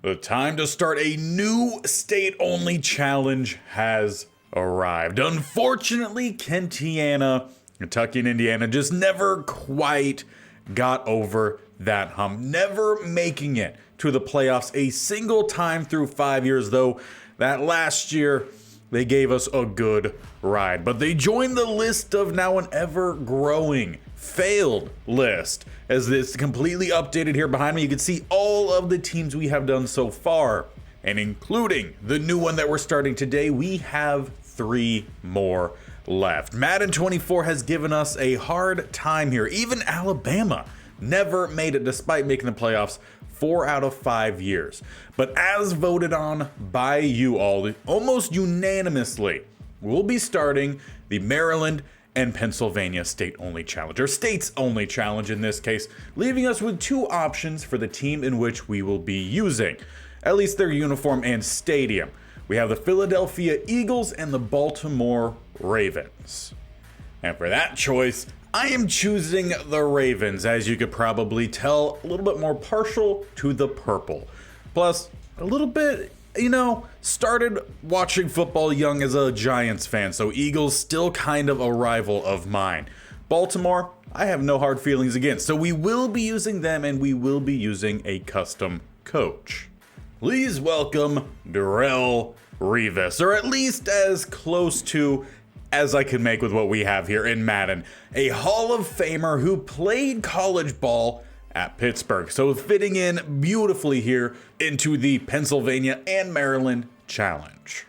The time to start a new state-only challenge has arrived. Unfortunately, Kentiana, Kentucky and Indiana just never quite got over that hump, never making it to the playoffs a single time through 5 years, though that last year they gave us a good ride. But they joined the list of now an ever-growing failed list. As this completely updated here behind me, you can see all of the teams we have done so far, and including the new one that we're starting today, we have 3 more left. Madden 24 has given us a hard time here. Even Alabama never made it despite making the playoffs 4 out of 5 years. But as voted on by you all, almost unanimously, we'll be starting the Maryland and Pennsylvania state-only challenge, or states-only challenge in this case, leaving us with 2 options for the team in which we will be using, at least their uniform and stadium. We have the Philadelphia Eagles and the Baltimore Ravens. And for that choice, I am choosing the Ravens, as you could probably tell, a little bit more partial to the purple. Plus, a little bit, started watching football young as a Giants fan, so Eagles still kind of a rival of mine. Baltimore, I have no hard feelings against, so we will be using them, and we will be using a custom coach. Please welcome Darrelle Revis, or at least as close to as I can make with what we have here in Madden. A Hall of Famer who played college ball at Pittsburgh, so fitting in beautifully here into the Pennsylvania and Maryland challenge.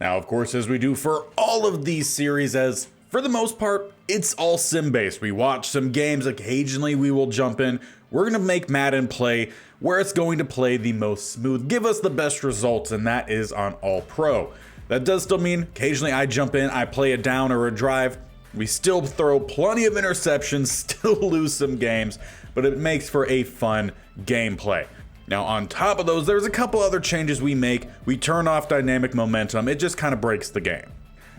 Now, of course, as we do for all of these series, as for the most part, it's all sim-based. We watch some games, occasionally we will jump in. We're gonna make Madden play where it's going to play the most smooth, give us the best results, and that is on All Pro. That does still mean occasionally I jump in, I play a down or a drive. We still throw plenty of interceptions, still lose some games, but it makes for a fun gameplay. Now, on top of those, there's a couple other changes we make. We turn off dynamic momentum. It just kind of breaks the game.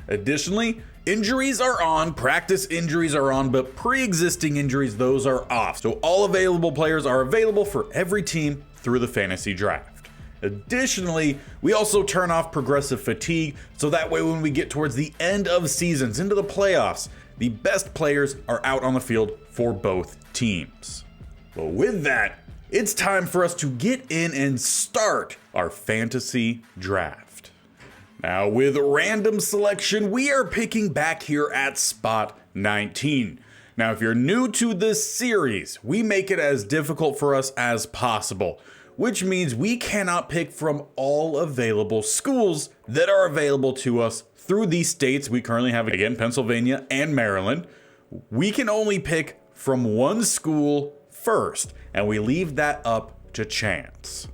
Additionally, injuries are on, practice injuries are on, but pre-existing injuries, those are off. So all available players are available for every team through the fantasy draft. Additionally, we also turn off progressive fatigue, so that way when we get towards the end of seasons, into the playoffs, the best players are out on the field for both teams. But with that, it's time for us to get in and start our fantasy draft. Now, with random selection, we are picking back here at spot 19. Now, if you're new to this series, we make it as difficult for us as possible, which means we cannot pick from all available schools that are available to us through these states we currently have, again, Pennsylvania and Maryland. We can only pick from one school first, and we leave that up to chance.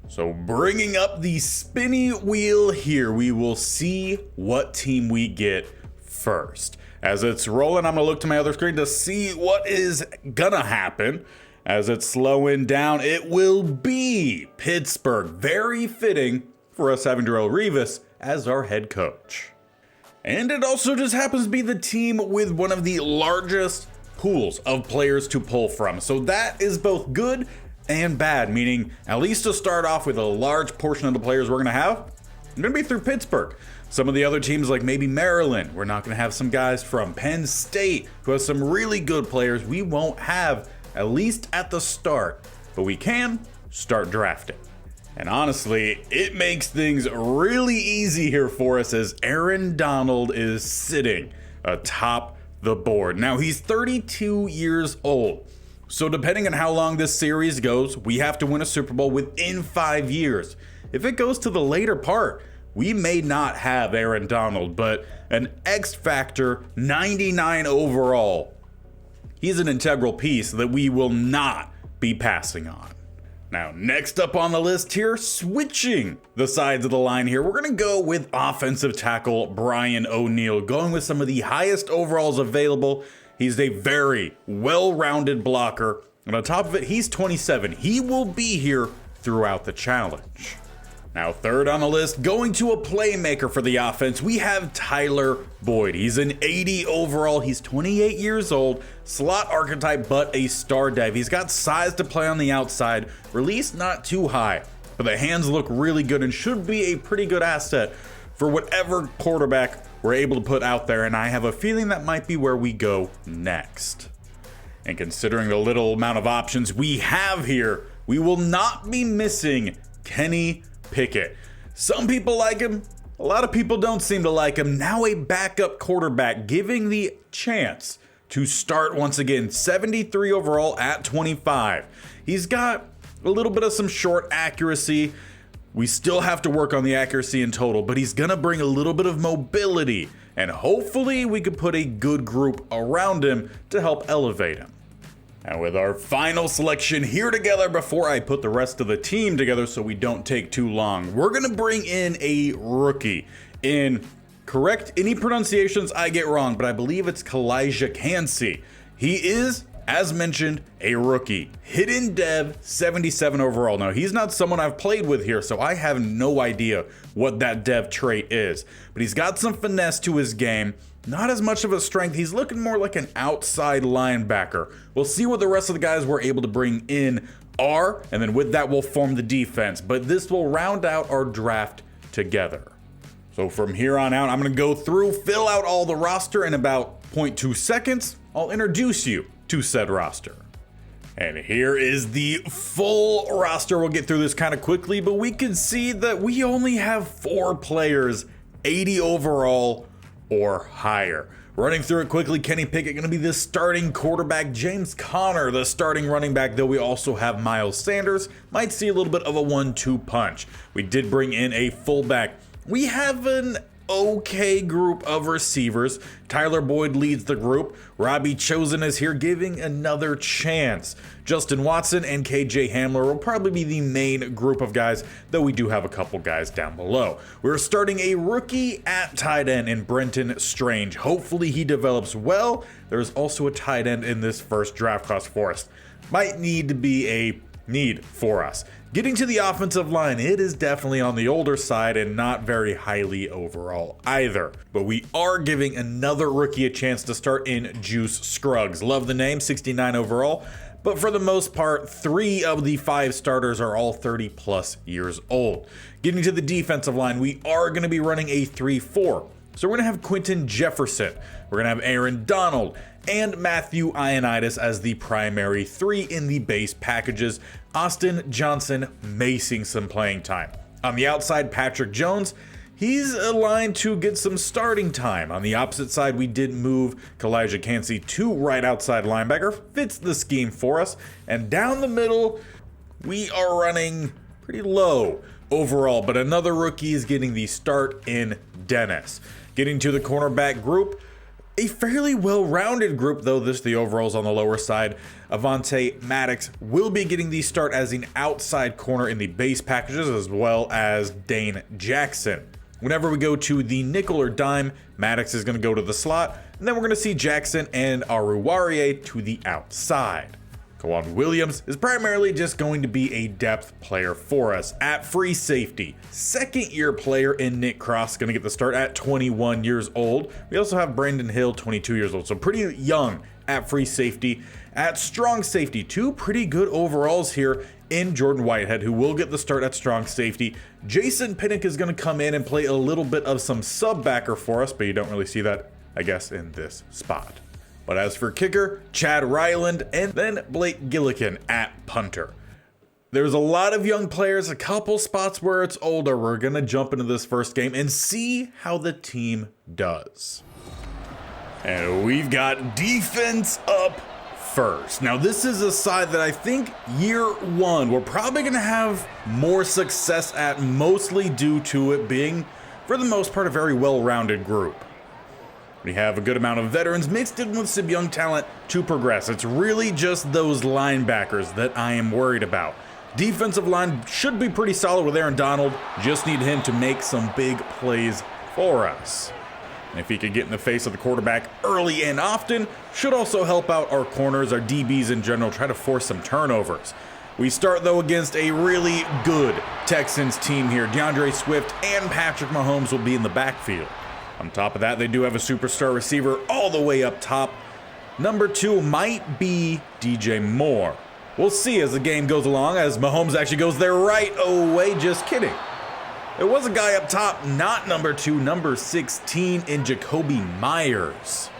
So bringing up the spinny wheel here, we will see what team we get first. As it's rolling, I'm gonna look to my other screen to see what is gonna happen. As it's slowing down, it will be Pittsburgh. Very fitting for us having Darrelle Revis as our head coach. And it also just happens to be the team with one of the largest pools of players to pull from. So that is both good and bad, meaning at least to start off with a large portion of the players we're gonna have, gonna be through Pittsburgh. Some of the other teams, like maybe Maryland, we're not gonna have some guys from Penn State who has some really good players we won't have, at least at the start, but we can start drafting. And honestly, it makes things really easy here for us as Aaron Donald is sitting atop the board. Now, he's 32 years old. So depending on how long this series goes, we have to win a Super Bowl within 5 years. If it goes to the later part, we may not have Aaron Donald, but an X Factor 99 overall, he's an integral piece that we will not be passing on. Now, next up on the list here, switching the sides of the line here, we're gonna go with offensive tackle Brian O'Neill, going with some of the highest overalls available. He's a very well-rounded blocker, and on top of it, he's 27. He will be here throughout the challenge. Now, third on the list, going to a playmaker for the offense, we have Tyler Boyd. He's an 80 overall. He's 28 years old, slot archetype, but a star dev. He's got size to play on the outside, release not too high, but the hands look really good and should be a pretty good asset for whatever quarterback we're able to put out there, and I have a feeling that might be where we go next. And considering the little amount of options we have here, we will not be missing Kenny Pickett. Some people like him, a lot of people don't seem to like him. Now a backup quarterback giving the chance to start once again. 73 overall at 25. He's got a little bit of some short accuracy. We still have to work on the accuracy in total, but he's gonna bring a little bit of mobility, and hopefully we can put a good group around him to help elevate him. And with our final selection here together before I put the rest of the team together so we don't take too long, we're gonna bring in a rookie. Correct any pronunciations I get wrong, but I believe it's Kalijah Kancey. He is, as mentioned, a rookie. Hidden dev, 77 overall. Now, he's not someone I've played with here, so I have no idea what that dev trait is. But he's got some finesse to his game. Not as much of a strength. He's looking more like an outside linebacker. We'll see what the rest of the guys we're able to bring in are, and then with that we'll form the defense. But this will round out our draft together. So from here on out, I'm gonna go through, fill out all the roster in about 0.2 seconds. I'll introduce you to said roster. And here is the full roster. We'll get through this kind of quickly, but we can see that we only have 4 players, 80 overall or higher. Running through it quickly, Kenny Pickett going to be the starting quarterback. James Conner, the starting running back, though we also have Miles Sanders. Might see a little bit of a 1-2 punch. We did bring in a fullback. We have an okay group of receivers. Tyler Boyd leads the group. Robbie Chosen is here giving another chance. Justin Watson and KJ Hamler will probably be the main group of guys, though we do have a couple guys down below. We're starting a rookie at tight end in Brenton Strange. Hopefully he develops well. There's also a tight end in this first draft class for us. Might need to be a need for us. Getting to the offensive line, it is definitely on the older side and not very highly overall either. But we are giving another rookie a chance to start in Juice Scruggs. Love the name, 69 overall. But for the most part, 3 of the 5 starters are all 30 plus years old. Getting to the defensive line, we are going to be running a 3-4. So we're going to have Quentin Jefferson, we're going to have Aaron Donald, and Matthew Ioannidis as the primary 3 in the base packages. Austin Johnson macing some playing time. On the outside, Patrick Jones, he's aligned to get some starting time. On the opposite side, we did move Kalijah Kancey to right outside linebacker. Fits the scheme for us. And down the middle, we are running pretty low overall, but another rookie is getting the start in Dennis. Getting to the cornerback group, a fairly well-rounded group, though the overall's on the lower side. Avonte Maddox will be getting the start as an outside corner in the base packages, as well as Dane Jackson. Whenever we go to the nickel or dime, Maddox is going to go to the slot, and then we're going to see Jackson and Aruwarie to the outside. Kawan Williams is primarily just going to be a depth player for us at free safety. Second-year player in Nick Cross going to get the start at 21 years old. We also have Brandon Hill, 22 years old, so pretty young at free safety. At strong safety, 2 pretty good overalls here in Jordan Whitehead, who will get the start at strong safety. Jason Pinnock is going to come in and play a little bit of some sub-backer for us, but you don't really see that, I guess, in this spot. But as for kicker, Chad Ryland, and then Blake Gillikin at punter. There's a lot of young players, a couple spots where it's older. We're going to jump into this first game and see how the team does. And we've got defense up first. Now, this is a side that I think year 1, we're probably going to have more success at, mostly due to it being, for the most part, a very well-rounded group. We have a good amount of veterans mixed in with some young talent to progress. It's really just those linebackers that I am worried about. Defensive line should be pretty solid with Aaron Donald. Just need him to make some big plays for us. And if he could get in the face of the quarterback early and often, should also help out our corners, our DBs in general, try to force some turnovers. We start, though, against a really good Texans team here. DeAndre Swift and Patrick Mahomes will be in the backfield. On top of that, they do have a superstar receiver all the way up top. Number 2 might be DJ Moore. We'll see as the game goes along, as Mahomes actually goes there right away. Just kidding. There was a guy up top, not number 2, number 16 in Jacoby Myers.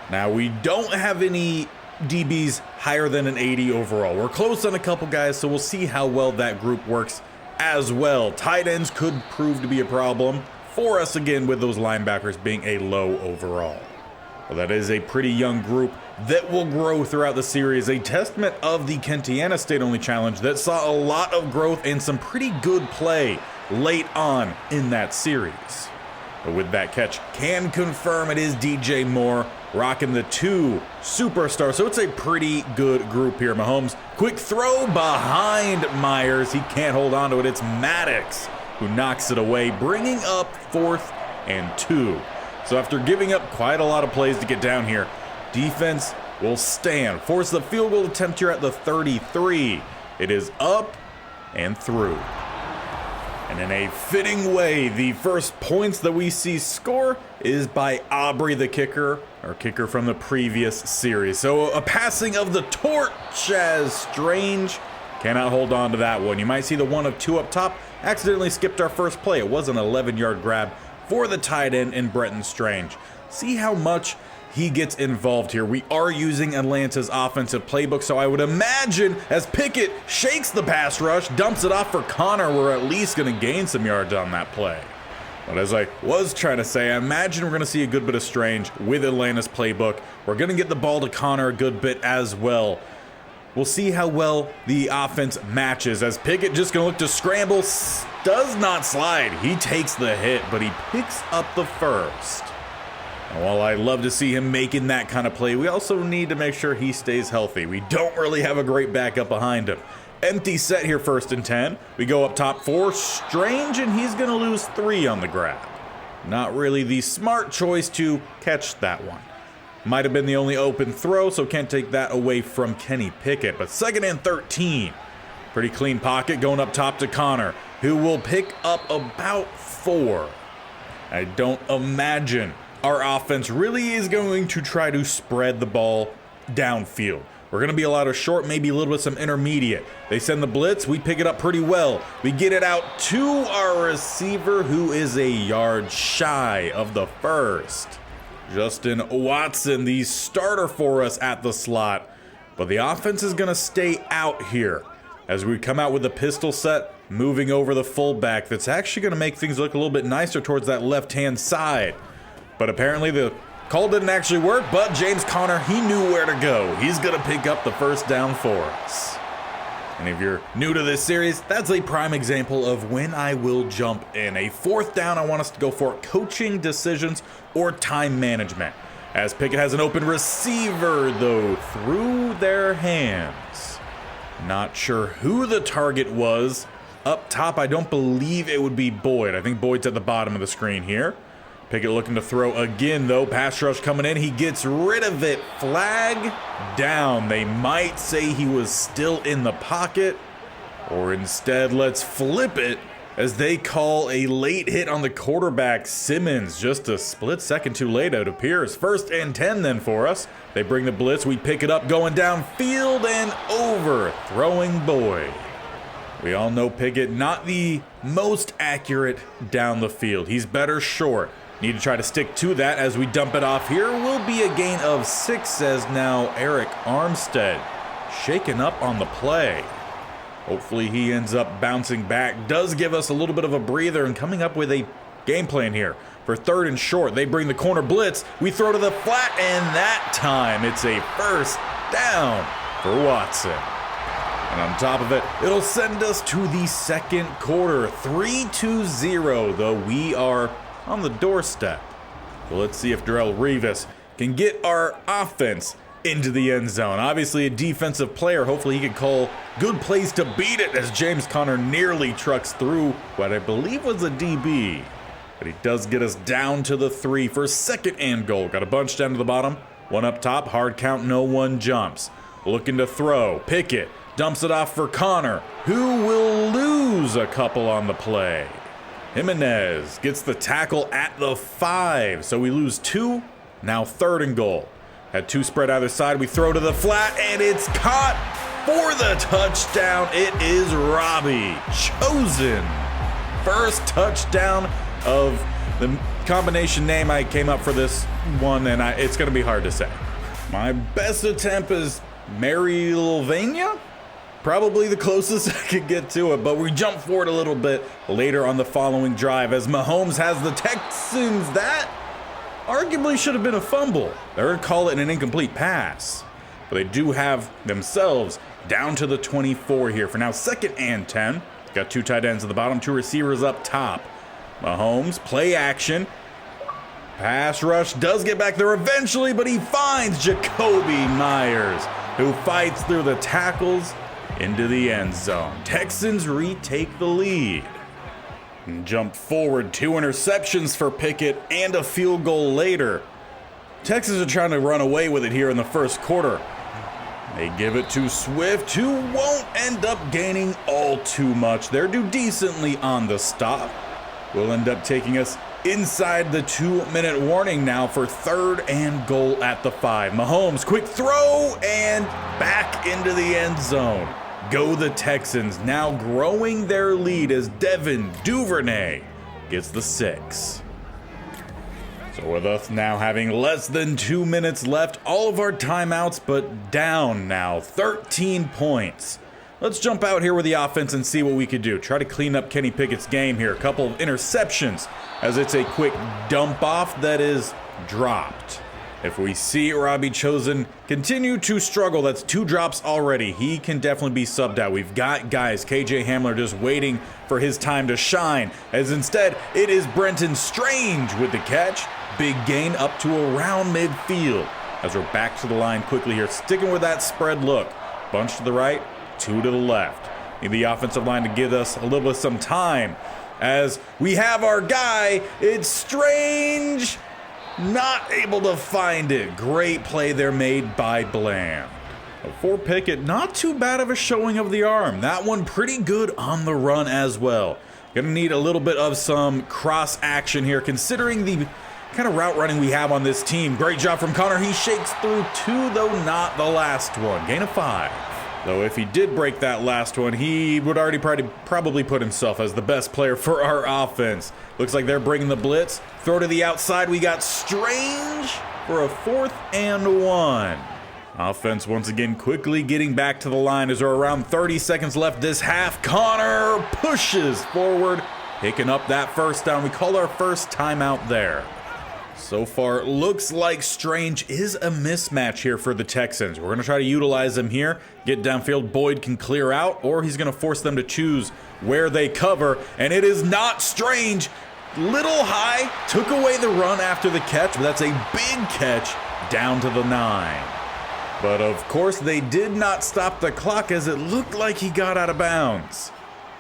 Now, we don't have any DBs higher than an 80 overall. We're close on a couple guys, so we'll see how well that group works as well. Tight ends could prove to be a problem for us again, with those linebackers being a low overall. Well, that is a pretty young group that will grow throughout the series, a testament of the Kentiana State-Only Challenge that saw a lot of growth and some pretty good play late on in that series. But with that catch, can confirm it is DJ Moore rocking the 2 superstars, so it's a pretty good group here. Mahomes, quick throw behind Myers. He can't hold on to it. It's Maddox who knocks it away, bringing up 4th and 2. So after giving up quite a lot of plays to get down here, defense will stand. Force the field goal attempt here at the 33. It is up and through. And in a fitting way, the first points that we see score is by Aubrey, the kicker, our kicker from the previous series. So a passing of the torch, as Strange cannot hold on to that one. You might see the 1 of 2 up top. Accidentally skipped our first play. It was an 11-yard grab for the tight end in Bretton Strange. See how much he gets involved here. We are using Atlanta's offensive playbook, so I would imagine as Pickett shakes the pass rush, dumps it off for Connor, we're at least going to gain some yards on that play. But as I was trying to say, I imagine we're going to see a good bit of Strange with Atlanta's playbook. We're going to get the ball to Connor a good bit as well. We'll see how well the offense matches, as Pickett just going to look to scramble, does not slide. He takes the hit, but he picks up the first. And while I love to see him making that kind of play, we also need to make sure he stays healthy. We don't really have a great backup behind him. Empty set here, 1st and 10. We go up top 4, Strange, and he's going to lose 3 on the grab. Not really the smart choice to catch that one. Might have been the only open throw, so can't take that away from Kenny Pickett. But 2nd and 13. Pretty clean pocket going up top to Connor, who will pick up about 4. I don't imagine our offense really is going to try to spread the ball downfield. We're going to be a lot of short, maybe a little bit some intermediate. They send the blitz, we pick it up pretty well. We get it out to our receiver, who is a yard shy of the first. Justin Watson, the starter for us at the slot. But the offense is going to stay out here as we come out with the pistol set, moving over the fullback. That's actually going to make things look a little bit nicer towards that left-hand side. But apparently the call didn't actually work, but James Conner, he knew where to go. He's going to pick up the first down for us. And if you're new to this series, that's a prime example of when I will jump in. A 4th down, I want us to go for coaching decisions or time management. As Pickett has an open receiver, though, through their hands. Not sure who the target was. Up top, I don't believe it would be Boyd. I think Boyd's at the bottom of the screen here. Pickett looking to throw again, though. Pass rush coming in. He gets rid of it. Flag down. They might say he was still in the pocket. Or instead, let's flip it as they call a late hit on the quarterback, Simmons. Just a split second too late, it appears. 1st and 10 then for us. They bring the blitz. We pick it up going downfield and overthrowing Boyd. We all know Pickett, not the most accurate down the field. He's better short. Need to try to stick to that as we dump it off here. Will be a gain of 6, says now Eric Armstead. Shaken up on the play. Hopefully he ends up bouncing back. Does give us a little bit of a breather and coming up with a game plan here. For 3rd and short, they bring the corner blitz. We throw to the flat, and that time it's a 1st down for Watson. And on top of it, it'll send us to the 2nd quarter. 3-0, though we are on the doorstep. So let's see if Darrelle Revis can get our offense into the end zone. Obviously a defensive player. Hopefully he can call good plays to beat it as James Conner nearly trucks through what I believe was a DB. But he does get us down to the 3 for 2nd and goal. Got a bunch down to the bottom. 1 up top. Hard count. No one jumps. Looking to throw. Pickett dumps it off for Connor, who will lose a couple on the play. Jimenez gets the tackle at the 5, so we lose 2. Now 3rd and goal. Had 2 spread either side. We throw to the flat, and it's caught for the touchdown. It is Robbie Chosen. First touchdown of the combination name I came up for this one, and it's going to be hard to say. My best attempt is Marylvania? Probably the closest I could get to it, but we jump forward a little bit later on the following drive as Mahomes has the Texans. That arguably should have been a fumble. They're going to call it an incomplete pass. But they do have themselves down to the 24 here for now. 2nd and 10. Got 2 tight ends at the bottom, 2 receivers up top. Mahomes, play action. Pass rush does get back there eventually, but he finds Jacoby Myers, who fights through the tackles into the end zone. Texans retake the lead. And jump forward, 2 interceptions for Pickett and a field goal later. Texans are trying to run away with it here in the first quarter. They give it to Swift, who won't end up gaining all too much. They're do decently on the stop. Will end up taking us inside the 2-minute warning now for 3rd and goal at the 5. Mahomes, quick throw, and back into the end zone. Go the Texans, now growing their lead as Devin Duvernay gets the 6. So with us now having less than 2 minutes left, all of our timeouts, but down now 13 points. Let's jump out here with the offense and see what we could do. Try to clean up Kenny Pickett's game here. A couple of interceptions as it's a quick dump off that is dropped. If we see Robbie Chosen continue to struggle, that's 2 drops already. He can definitely be subbed out. We've got guys, KJ Hamler just waiting for his time to shine, as instead it is Brenton Strange with the catch. Big gain up to around midfield as we're back to the line quickly here, sticking with that spread look. Bunch to the right, 2 to the left. Need the offensive line to give us a little bit of some time as we have our guy. It's Strange, not able to find it. Great play there made by Bland. For Pickett, not too bad of a showing of the arm. That one pretty good on the run as well. Gonna need a little bit of some cross action here considering the kind of route running we have on this team. Great job from Connor. He shakes through 2, though not the last one. Gain of 5. Though if he did break that last one, he would already probably put himself as the best player for our offense. Looks like they're bringing the blitz. Throw to the outside. We got Strange for a 4th and 1. Offense once again quickly getting back to the line as there are around 30 seconds left this half. Connor pushes forward, picking up that first down. We call our first timeout there. So far, it looks like Strange is a mismatch here for the Texans. We're going to try to utilize him here. Get downfield, Boyd can clear out, or he's going to force them to choose where they cover. And it is not Strange. Little high, took away the run after the catch, but that's a big catch down to the 9. But of course, they did not stop the clock as it looked like he got out of bounds.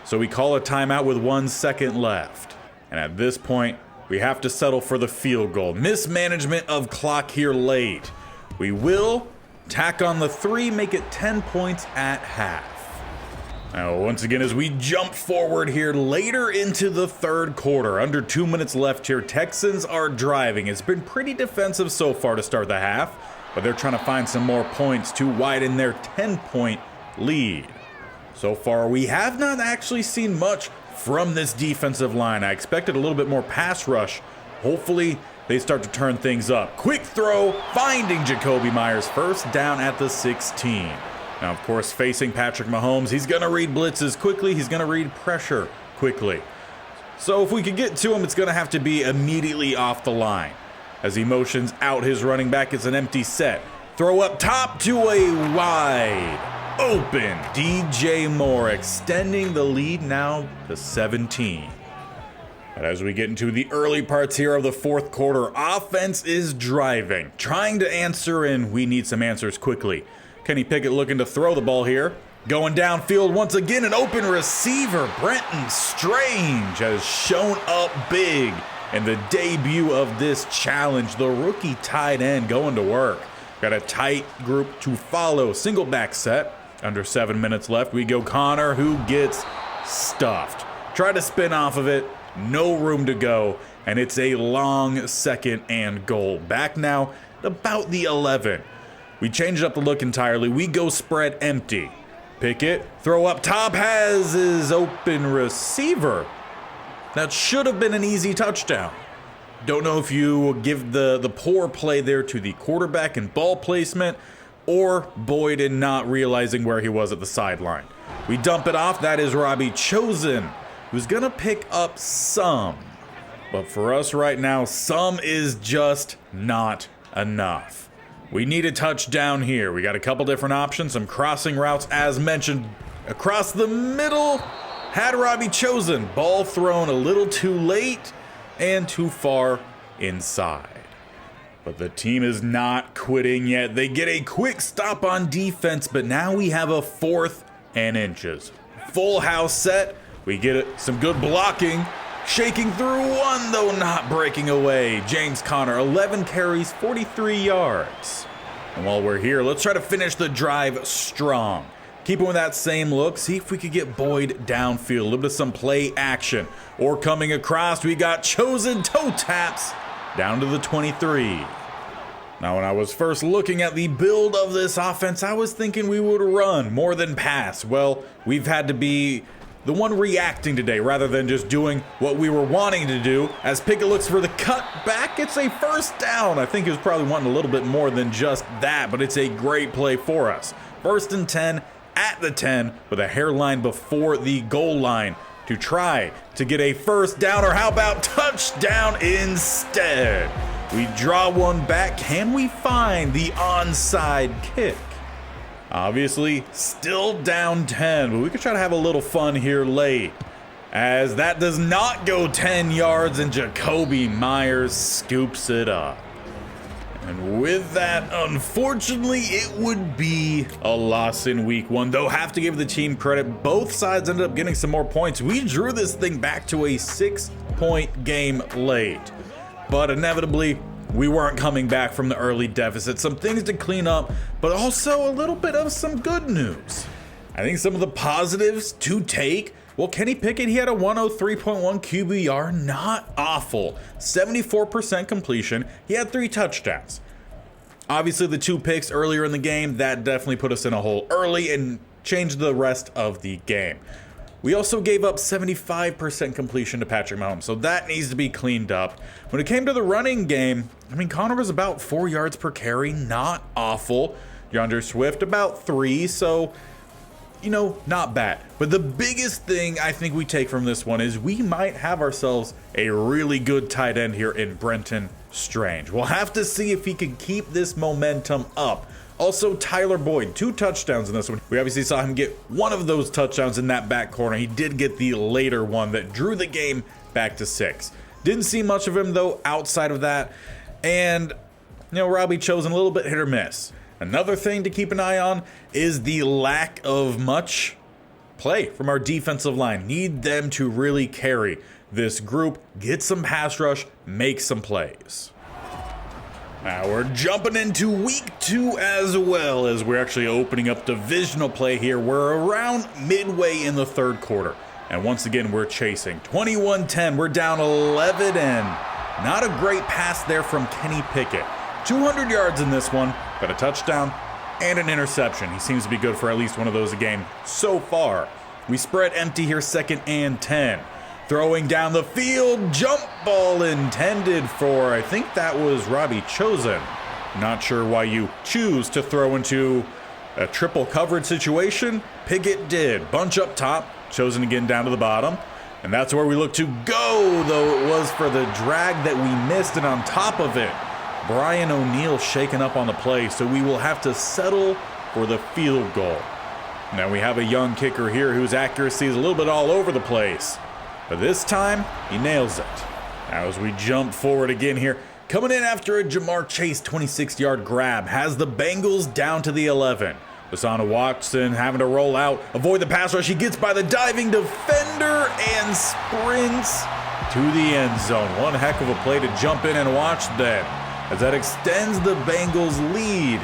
So we call a timeout with 1 second left. And at this point, we have to settle for the field goal. Mismanagement of clock here late. We will tack on the 3, make it 10 points at half. Now, once again, as we jump forward here later into the 3rd quarter, under 2 minutes left here, Texans are driving. It's been pretty defensive so far to start the half, but they're trying to find some more points to widen their 10-point lead. So far, we have not actually seen much from this defensive line. I expected a little bit more pass rush. Hopefully, they start to turn things up. Quick throw, finding Jacoby Myers, 1st down at the 16. Now, of course, facing Patrick Mahomes, he's going to read blitzes quickly. He's going to read pressure quickly. So if we could get to him, it's going to have to be immediately off the line. As he motions out his running back, it's an empty set. Throw up top to a wide open DJ Moore, extending the lead now to 17. But as we get into the early parts here of the 4th quarter, offense is driving, trying to answer, and we need some answers quickly. Kenny Pickett looking to throw the ball here. Going downfield once again, an open receiver. Brenton Strange has shown up big in the debut of this challenge. The rookie tight end going to work. Got a tight group to follow. Single back set. Under 7 minutes left. We go Connor, who gets stuffed. Try to spin off of it. No room to go. And it's a long 2nd and goal. Back now about the 11. We change up the look entirely. We go spread empty. Pickett, throw up top, has his open receiver. That should have been an easy touchdown. Don't know if you give the poor play there to the quarterback and ball placement, or Boyd in not realizing where he was at the sideline. We dump it off. That is Robbie Chosen, who's gonna pick up some. But for us right now, some is just not enough. We need a touchdown here. We got a couple different options, some crossing routes as mentioned. Across the middle, had Robbie Chosen. Ball thrown a little too late and too far inside. But the team is not quitting yet. They get a quick stop on defense, but now we have a 4th and inches. Full house set. We get some good blocking. Shaking through one, though not breaking away. James Conner, 11 carries, 43 yards. And while we're here, let's try to finish the drive strong. Keep with that same look. See if we could get Boyd downfield. A little bit of some play action. Or coming across, we got Chosen toe taps down to the 23. Now, when I was first looking at the build of this offense, I was thinking we would run more than pass. Well, we've had to be the one reacting today rather than just doing what we were wanting to do. As Pickett looks for the cut back, it's a first down. I think he was probably wanting a little bit more than just that, but it's a great play for us. 1st and 10 at the 10 with a hairline before the goal line to try to get a first down, or how about touchdown instead? We draw one back. Can we find the onside kick? Obviously, still down 10, but we could try to have a little fun here late. As that does not go 10 yards, and Jacoby Myers scoops it up. And with that, unfortunately, it would be a loss in week 1. Though, have to give the team credit. Both sides ended up getting some more points. We drew this thing back to a 6-point game late. But inevitably, we weren't coming back from the early deficit. Some things to clean up, but also a little bit of some good news. I think some of the positives to take, well, Kenny Pickett, he had a 103.1 QBR, not awful. 74% completion, he had 3 touchdowns. Obviously, the 2 picks earlier in the game, that definitely put us in a hole early and changed the rest of the game. We also gave up 75% completion to Patrick Mahomes, so that needs to be cleaned up. When it came to the running game, I mean, Connor was about 4 yards per carry, not awful. DeAndre Swift about 3, so, you know, not bad. But the biggest thing I think we take from this one is we might have ourselves a really good tight end here in Brenton Strange. We'll have to see if he can keep this momentum up. Also, Tyler Boyd, 2 touchdowns in this one. We obviously saw him get one of those touchdowns in that back corner. He did get the later one that drew the game back to 6. Didn't see much of him, though, outside of that. And, you know, Robbie Chosen a little bit hit or miss. Another thing to keep an eye on is the lack of much play from our defensive line. Need them to really carry this group, get some pass rush, make some plays. Now we're jumping into week 2 as well, as we're actually opening up divisional play here. We're around midway in the 3rd quarter. And once again, we're chasing. 21-10, we're down 11, and not a great pass there from Kenny Pickett. 200 yards in this one, but a touchdown and an interception. He seems to be good for at least one of those a game so far. We spread empty here, 2nd and 10. Throwing down the field, jump ball intended for, I think that was Robbie Chosen. Not sure why you choose to throw into a triple coverage situation. Pickett did. Bunch up top, Chosen again down to the bottom. And that's where we look to go, though it was for the drag that we missed, and on top of it, Brian O'Neill shaken up on the play, so we will have to settle for the field goal. Now we have a young kicker here whose accuracy is a little bit all over the place. But this time, he nails it. Now as we jump forward again here, coming in after a Jamar Chase 26-yard grab, has the Bengals down to the 11. Deshaun Watson having to roll out, avoid the pass rush. He gets by the diving defender and sprints to the end zone. One heck of a play to jump in and watch then, as that extends the Bengals lead,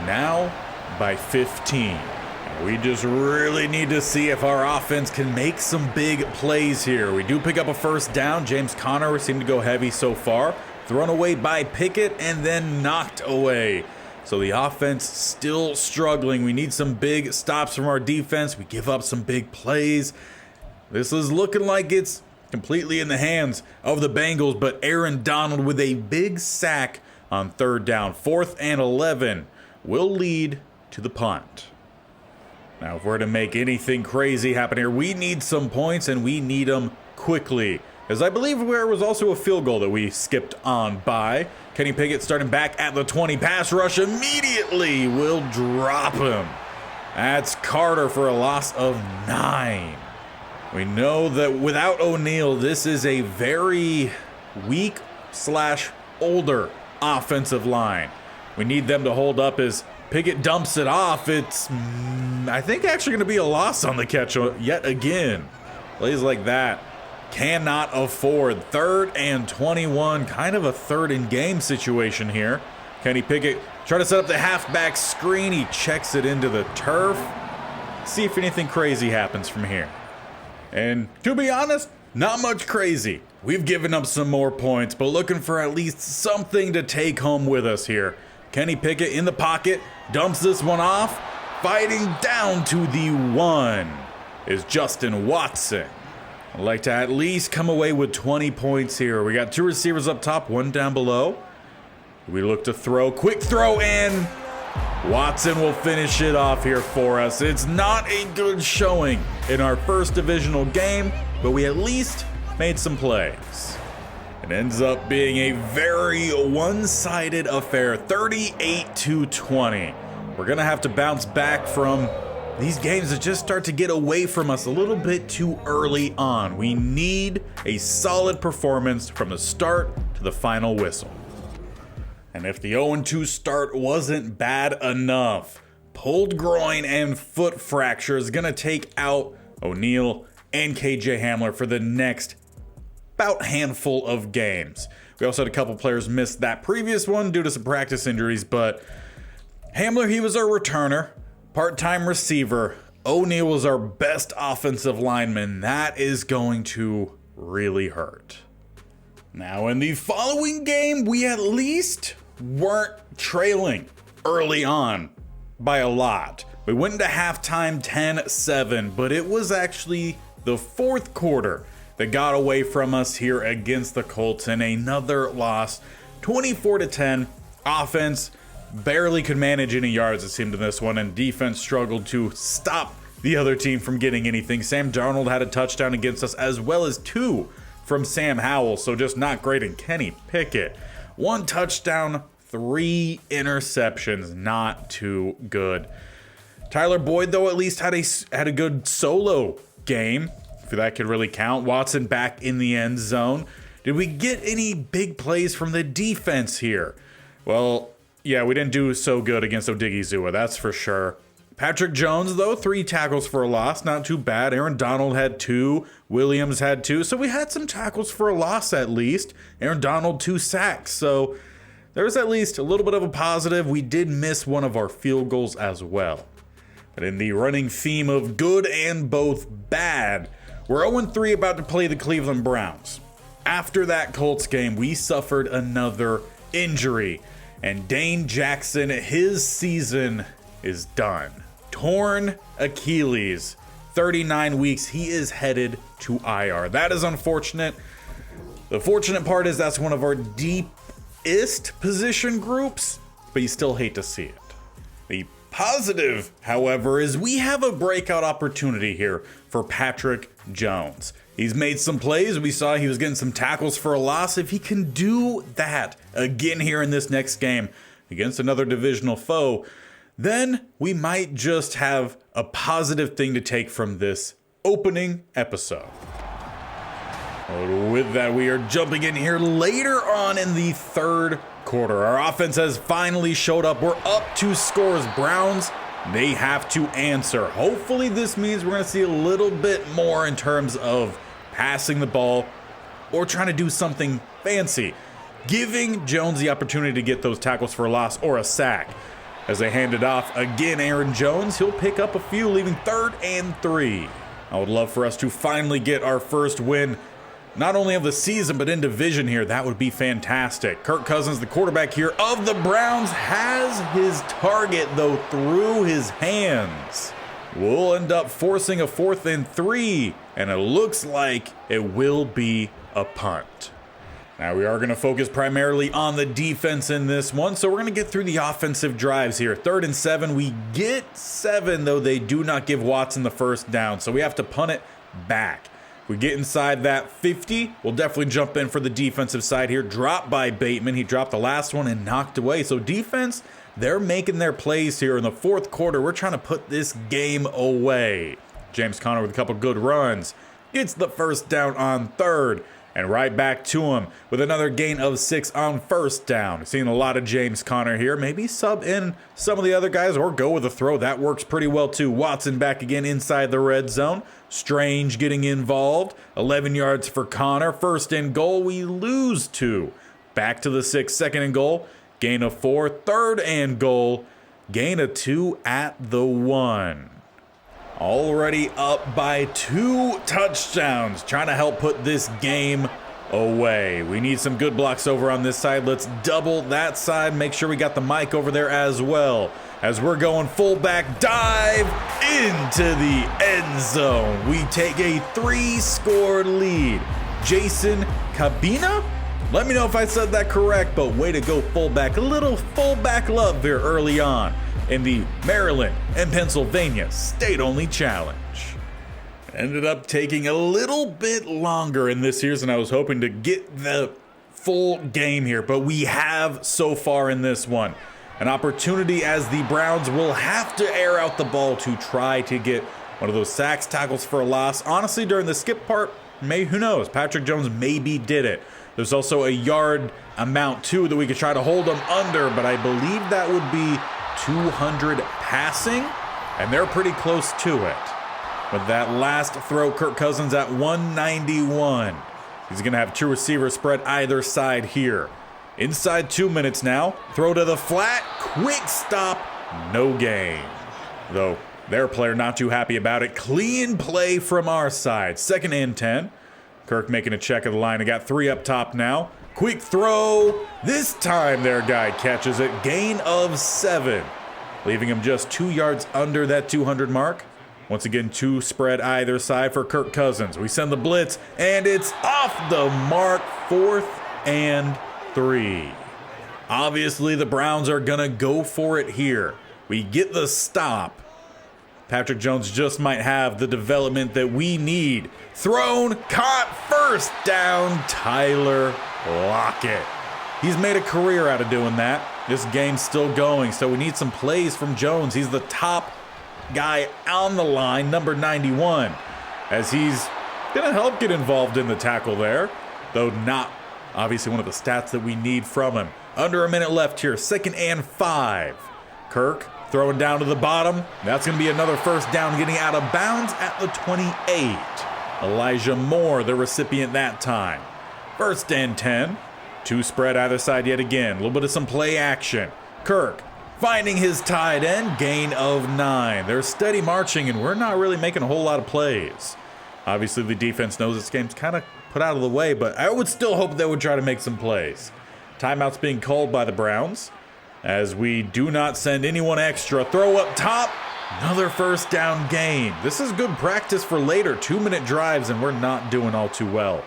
now by 15. We just really need to see if our offense can make some big plays here. We do pick up a first down. James Conner seemed to go heavy so far. Thrown away by Pickett and then knocked away. So the offense still struggling. We need some big stops from our defense. We give up some big plays. This is looking like it's completely in the hands of the Bengals, but Aaron Donald with a big sack on 3rd down. 4th and 11 will lead to the punt. Now, if we're to make anything crazy happen here, we need some points, and we need them quickly. As I believe there was also a field goal that we skipped on by. Kenny Pickett starting back at the 20. Pass rush immediately will drop him. That's Carter for a loss of 9. We know that without O'Neal, this is a very weak / older offensive line. We need them to hold up as Pickett dumps it off. It's, I think, actually going to be a loss on the catch yet again. Plays like that cannot afford. 3rd and 21, kind of a 3rd and game situation here. Kenny Pickett trying to set up the halfback screen. He checks it into the turf. See if anything crazy happens from here. And to be honest, not much crazy. We've given up some more points, but looking for at least something to take home with us here. Kenny Pickett in the pocket, dumps this one off. Fighting down to the 1 is Justin Watson. I'd like to at least come away with 20 points here. We got 2 receivers up top, 1 down below. We look to throw, quick throw, and Watson will finish it off here for us. It's not a good showing in our first divisional game, but we at least made some plays. It ends up being a very one-sided affair, 38-20. We're going to have to bounce back from these games that just start to get away from us a little bit too early on. We need a solid performance from the start to the final whistle. And if the 0-2 start wasn't bad enough, pulled groin and foot fracture is going to take out O'Neal and KJ Hamler for the next about handful of games. We also had a couple players miss that previous one due to some practice injuries, but Hamler, he was our returner, part-time receiver. O'Neal was our best offensive lineman. That is going to really hurt. Now, in the following game, we at least weren't trailing early on by a lot. We went into halftime 10-7, but it was actually the 4th quarter that got away from us here against the Colts in another loss, 24-10. Offense barely could manage any yards, it seemed, in this one, and defense struggled to stop the other team from getting anything. Sam Darnold had a touchdown against us, as well as 2 from Sam Howell, so just not great. And Kenny Pickett, 1 touchdown, 3 interceptions, not too good. Tyler Boyd, though, at least had a good solo game, if that could really count. Watson back in the end zone. Did we get any big plays from the defense here? Well, yeah, we didn't do so good against Odigizua, that's for sure. Patrick Jones, though, 3 tackles for a loss, not too bad. Aaron Donald had 2, Williams had 2, so we had some tackles for a loss at least. Aaron Donald, 2 sacks, so there's at least a little bit of a positive. We did miss one of our field goals as well. But in the running theme of good and both bad, we're 0-3 about to play the Cleveland Browns. After that Colts game, we suffered another injury, and Dane Jackson, his season is done. Torn Achilles, 39 weeks, he is headed to IR. That is unfortunate. The fortunate part is that's one of our deepest position groups, but you still hate to see it. The positive, however, is we have a breakout opportunity here for Patrick Jones. He's made some plays. We saw he was getting some tackles for a loss. If he can do that again here in this next game against another divisional foe, then we might just have a positive thing to take from this opening episode. With that, we are jumping in here later on in the 3rd quarter. Our offense has finally showed up. We're up 2 scores. Browns, they have to answer. Hopefully this means we're going to see a little bit more in terms of passing the ball or trying to do something fancy, giving Jones the opportunity to get those tackles for a loss or a sack. As they hand it off again, Aaron Jones, he'll pick up a few, leaving 3rd and 3. I would love for us to finally get our first win not only of the season, but in division here. That would be fantastic. Kirk Cousins, the quarterback here of the Browns, has his target, though, through his hands. We'll end up forcing a 4th and 3, and it looks like it will be a punt. Now, we are going to focus primarily on the defense in this one, so we're going to get through the offensive drives here. 3rd and 7, we get 7, though they do not give Watson the first down, so we have to punt it back. If we get inside that 50, we'll definitely jump in for the defensive side here. Dropped by Bateman. He dropped the last one and knocked away. So defense, they're making their plays here in the 4th quarter. We're trying to put this game away. James Conner with a couple good runs. Gets the first down on 3rd. And right back to him with another gain of 6 on 1st down. Seeing a lot of James Conner here. Maybe sub in some of the other guys or go with a throw. That works pretty well too. Watson back again inside the red zone. Strange getting involved. 11 yards for Conner. 1st and goal. We lose 2. Back to the 6. 2nd and goal. Gain of 4. 3rd and goal. Gain of 2 at the 1. Already up by 2 touchdowns, trying to help put this game away. We need some good blocks over on this side. Let's double that side. Make sure we got the mic over there as well. As we're going fullback dive into the end zone. We take a 3-score lead. Jason Cabina? Let me know if I said that correct, but way to go fullback. A little fullback love there early on in the Maryland and Pennsylvania state-only challenge. Ended up taking a little bit longer in this series than I was hoping to get the full game here, but we have so far in this one. An opportunity as the Browns will have to air out the ball to try to get one of those sacks, tackles for a loss. Honestly, during the skip part, who knows? Patrick Jones maybe did it. There's also a yard amount too that we could try to hold them under, but I believe that would be 200 passing, and they're pretty close to it. With that last throw, Kirk Cousins at 191. He's going to have 2 receivers spread either side here. Inside 2 minutes now. Throw to the flat. Quick stop. No gain. Though their player not too happy about it. Clean play from our side. 2nd and 10. Kirk making a check of the line. I got 3 up top now. Quick throw. This time their guy catches it. Gain of 7. Leaving him just 2 yards under that 200 mark. Once again, 2 spread either side for Kirk Cousins. We send the blitz, and it's off the mark. 4th and 3. Obviously, the Browns are going to go for it here. We get the stop. Patrick Jones just might have the development that we need. Thrown, caught, 1st down, Tyler Lockett. He's made a career out of doing that. This game's still going, so we need some plays from Jones. He's the top guy on the line, number 91, as he's going to help get involved in the tackle there, though not obviously one of the stats that we need from him. Under a minute left here, 2nd and 5. Kirk throwing down to the bottom. That's going to be another 1st down, getting out of bounds at the 28. Elijah Moore, the recipient that time. 1st and 10. 2 spread either side yet again. A little bit of some play action. Kirk finding his tight end. Gain of 9. They're steady marching, and we're not really making a whole lot of plays. Obviously, the defense knows this game's kind of put out of the way, but I would still hope they would try to make some plays. Timeout's being called by the Browns, as we do not send anyone extra. Throw up top. Another 1st down gain. This is good practice for later. 2-minute drives, and we're not doing all too well.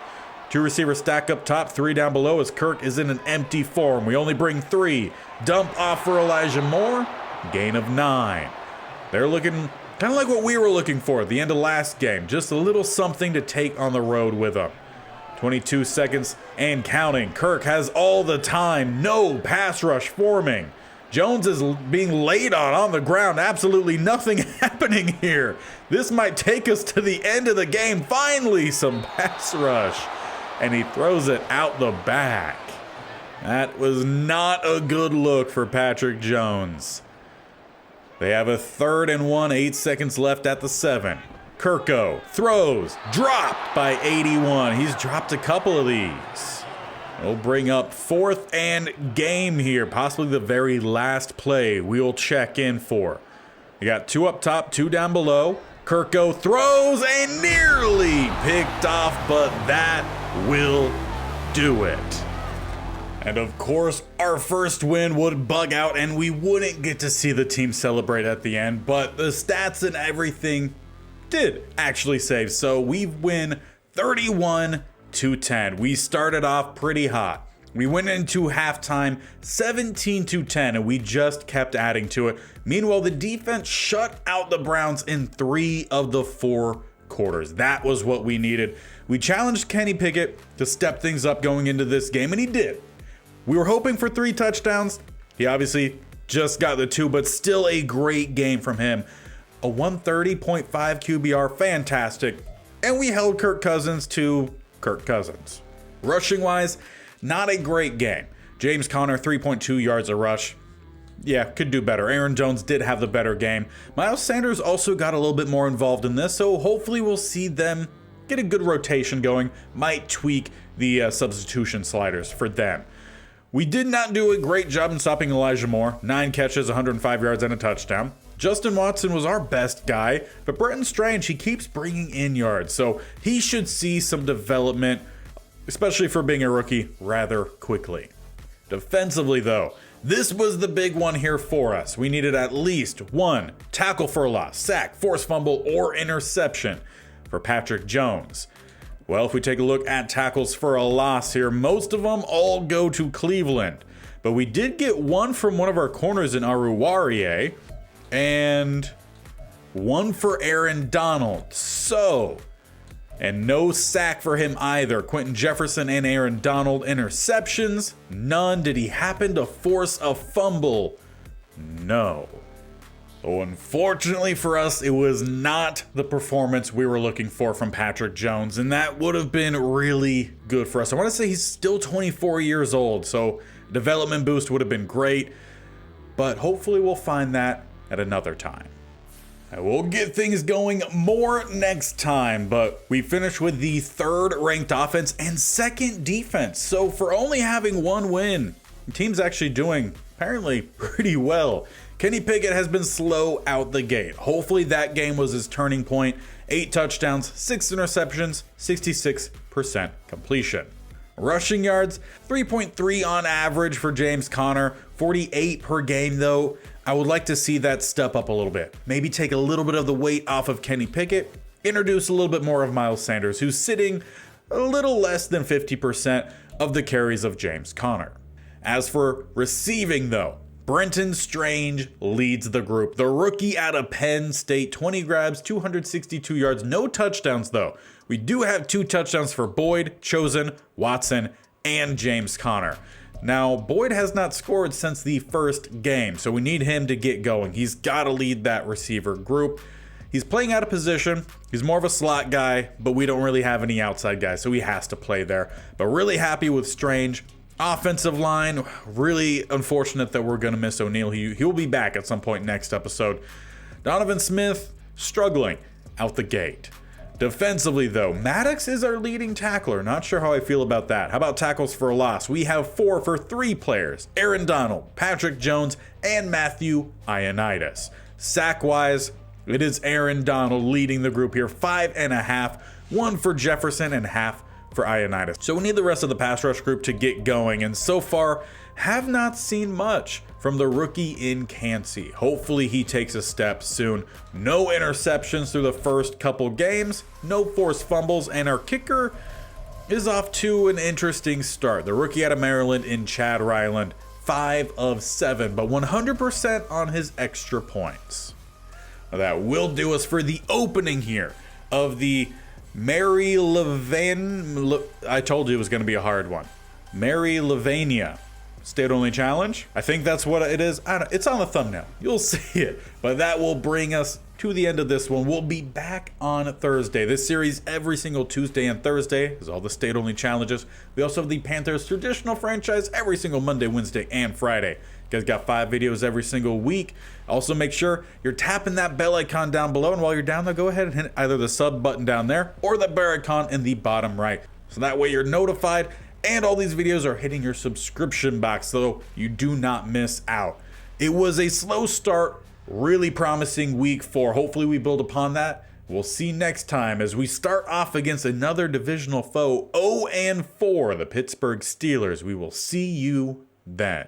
2 receivers stack up top, 3 down below as Kirk is in an empty form. We only bring 3. Dump off for Elijah Moore. Gain of 9. They're looking kind of like what we were looking for at the end of last game. Just a little something to take on the road with them. 22 seconds and counting. Kirk has all the time. No pass rush forming. Jones is being laid on the ground. Absolutely nothing happening here. This might take us to the end of the game. Finally, some pass rush. And he throws it out the back. That was not a good look for Patrick Jones. They have a 3rd and 1, 8 seconds left at the 7. Kirko throws, dropped by 81. He's dropped a couple of these. We'll bring up 4th and game here, possibly the very last play we'll check in for. We got 2 up top, 2 down below. Kirko throws and nearly picked off, but that will do it. And of course, our first win would bug out and we wouldn't get to see the team celebrate at the end, but the stats and everything did actually save. So we win 31-10. We started off pretty hot. We went into halftime 17-10 and we just kept adding to it. Meanwhile, the defense shut out the Browns in 3 of the 4 quarters. That was what we needed. We challenged Kenny Pickett to step things up going into this game, and he did. We were hoping for 3 touchdowns. He obviously just got the 2, but still a great game from him. A 130.5 QBR, fantastic. And we held Kirk Cousins to Kirk Cousins. Rushing wise, not a great game. James Conner, 3.2 yards a rush. Yeah, could do better. Aaron Jones did have the better game. Miles Sanders also got a little bit more involved in this, so hopefully we'll see them get a good rotation going. Might tweak the substitution sliders for them. We did not do a great job in stopping Elijah Moore. 9 catches, 105 yards, and a touchdown. Justin Watson was our best guy, but Brenton Strange, he keeps bringing in yards, so he should see some development, especially for being a rookie, rather quickly. Defensively, though, this was the big one here for us. We needed at least 1 tackle for a loss, sack, forced fumble, or interception for Patrick Jones. Well, if we take a look at tackles for a loss here, most of them all go to Cleveland. But we did get 1 from one of our corners in Aruwarie, and 1 for Aaron Donald. And no sack for him either. Quentin Jefferson and Aaron Donald interceptions. None. Did he happen to force a fumble? No. So unfortunately for us, it was not the performance we were looking for from Patrick Jones, and that would have been really good for us. I want to say he's still 24 years old, so development boost would have been great, but hopefully we'll find that at another time. And we'll get things going more next time, but we finished with the 3rd ranked offense and 2nd defense. So for only having 1 win, the team's actually doing apparently pretty well. Kenny Pickett has been slow out the gate. Hopefully that game was his turning point. 8 touchdowns, 6 interceptions, 66% completion. Rushing yards, 3.3 on average for James Conner, 48 per game though. I would like to see that step up a little bit. Maybe take a little bit of the weight off of Kenny Pickett, introduce a little bit more of Miles Sanders, who's sitting a little less than 50% of the carries of James Conner. As for receiving though, Brenton Strange leads the group. The rookie out of Penn State, 20 grabs, 262 yards, no touchdowns though. We do have 2 touchdowns for Boyd, Chosen, Watson, and James Conner. Now, Boyd has not scored since the first game, so we need him to get going. He's got to lead that receiver group. He's playing out of position. He's more of a slot guy, but we don't really have any outside guys, so he has to play there. But really happy with Strange. Offensive line, really unfortunate that we're going to miss O'Neal. He'll be back at some point next episode. Donovan Smith, struggling out the gate. Defensively, though, Maddox is our leading tackler. Not sure how I feel about that. How about tackles for a loss? We have 4 for 3 players. Aaron Donald, Patrick Jones, and Matthew Ioannidis. Sack-wise, it is Aaron Donald leading the group here. 5.5, 1 for Jefferson and half for Ioannidis. So we need the rest of the pass rush group to get going, and so far have not seen much from the rookie in Kancey. Hopefully he takes a step soon. No interceptions through the first couple games, no forced fumbles, and our kicker is off to an interesting start. The rookie out of Maryland in Chad Ryland, 5 of 7, but 100% on his extra points. Now that will do us for the opening here of the Marylvania. I told you it was going to be a hard one. Marylvania State-only challenge. I think that's what it is. It's on the thumbnail. You'll see it. But that will bring us to the end of this one. We'll be back on Thursday. This series every single Tuesday and Thursday is all the state-only challenges. We also have the Panthers traditional franchise every single Monday, Wednesday, and Friday. You guys got 5 videos every single week. Also make sure you're tapping that bell icon down below, and while you're down there, go ahead and hit either the sub button down there or the bell icon in the bottom right. So that way you're notified, and all these videos are hitting your subscription box so you do not miss out. It was a slow start, really promising week 4. Hopefully we build upon that. We'll see next time as we start off against another divisional foe, 0-4, the Pittsburgh Steelers. We will see you then.